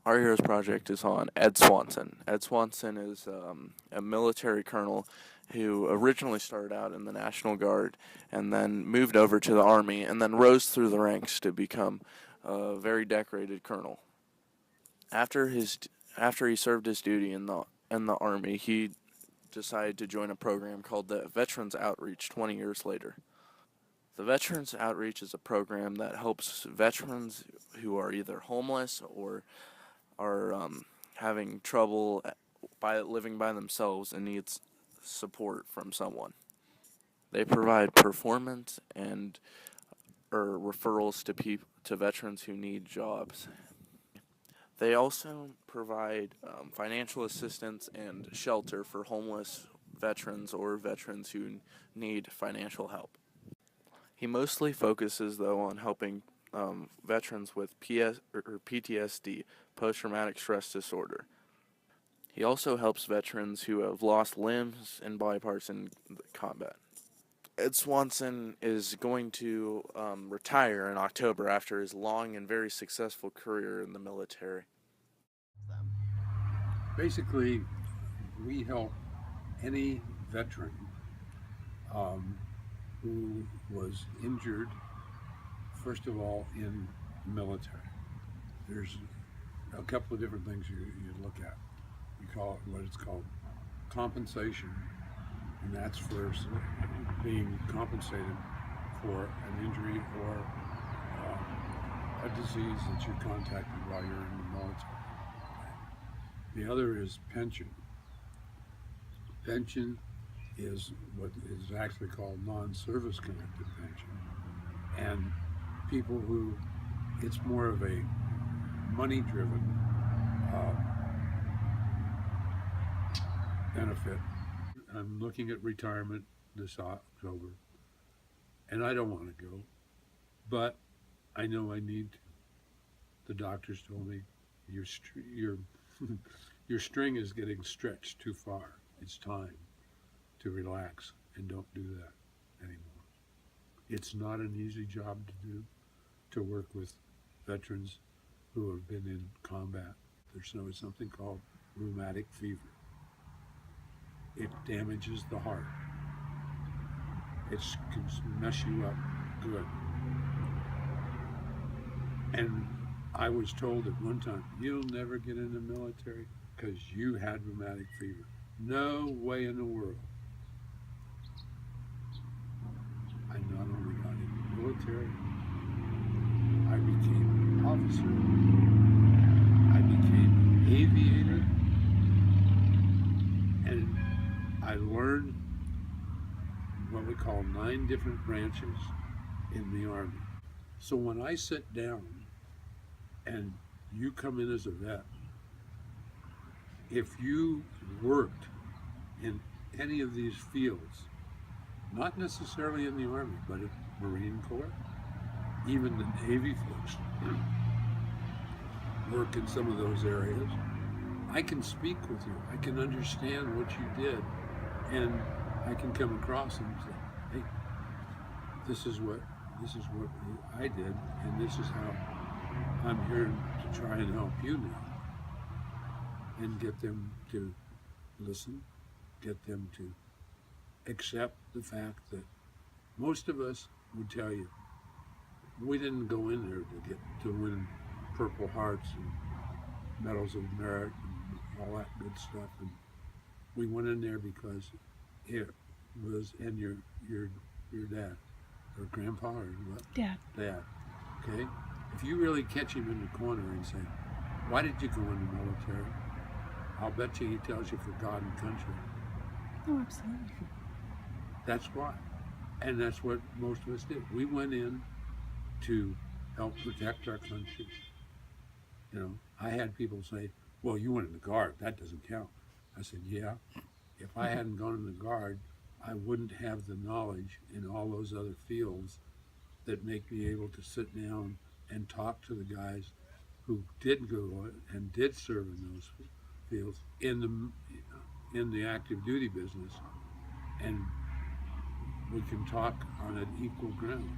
Our Heroes Project is on Ed Swanson. Ed Swanson is a military colonel who originally started out in the National Guard and then moved over to the Army and then rose through the ranks to become a very decorated colonel. After he served his duty in the Army, he decided to join a program called the Veterans Outreach 20 years later. The Veterans Outreach is a program that helps veterans who are either homeless or are having trouble by living by themselves and needs support from someone. They provide performance and or referrals to veterans who need jobs. They also provide financial assistance and shelter for homeless veterans or veterans who need financial help. He mostly focuses, though, on helping veterans with PTSD, post-traumatic stress disorder. He also helps veterans who have lost limbs and body parts in combat. Ed Swanson is going to retire in October after his long and very successful career in the military. Basically, we help any veteran who was injured, first of all, in the military. There's a couple of different things you look at. We call it what it's called compensation, and that's for being compensated for an injury or a disease that you contacted while you're in the military. The other is pension. Pension is what is actually called non-service connected pension, and people who it's more of a money-driven benefit. I'm looking at retirement this October, and I don't want to go, but I know I need to. The doctors told me your your string is getting stretched too far. It's time to relax and don't do that anymore. It's not an easy job to do, to work with veterans who have been in combat. There's something called rheumatic fever. It damages the heart. It can mess you up good. And I was told at one time, you'll never get in the military because you had rheumatic fever. No way in the world. I not only got in the military, I became an officer, I became an aviator, and I learned what we call 9 different branches in the Army. So when I sit down and you come in as a vet, if you worked in any of these fields, not necessarily in the Army, but in Marine Corps, even the Navy folks work in some of those areas, I can speak with you. I can understand what you did, and I can come across and say, hey, this is what I did, and this is how I'm here to try and help you now, and get them to listen, get them to accept the fact that most of us would tell you we didn't go in there to win Purple Hearts and Medals of Merit and all that good stuff, and we went in there because it was and your dad or grandpa or what? Dad. Okay? If you really catch him in the corner and say, why did you go in the military? I'll bet you he tells you for God and country. Oh, absolutely. That's why. And that's what most of us did. We went in to help protect our country. You know, I had people say, well, you went in the Guard, that doesn't count. I said, yeah, if I hadn't gone in the Guard, I wouldn't have the knowledge in all those other fields that make me able to sit down and talk to the guys who did go and did serve in those fields in the active duty business, and we can talk on an equal ground.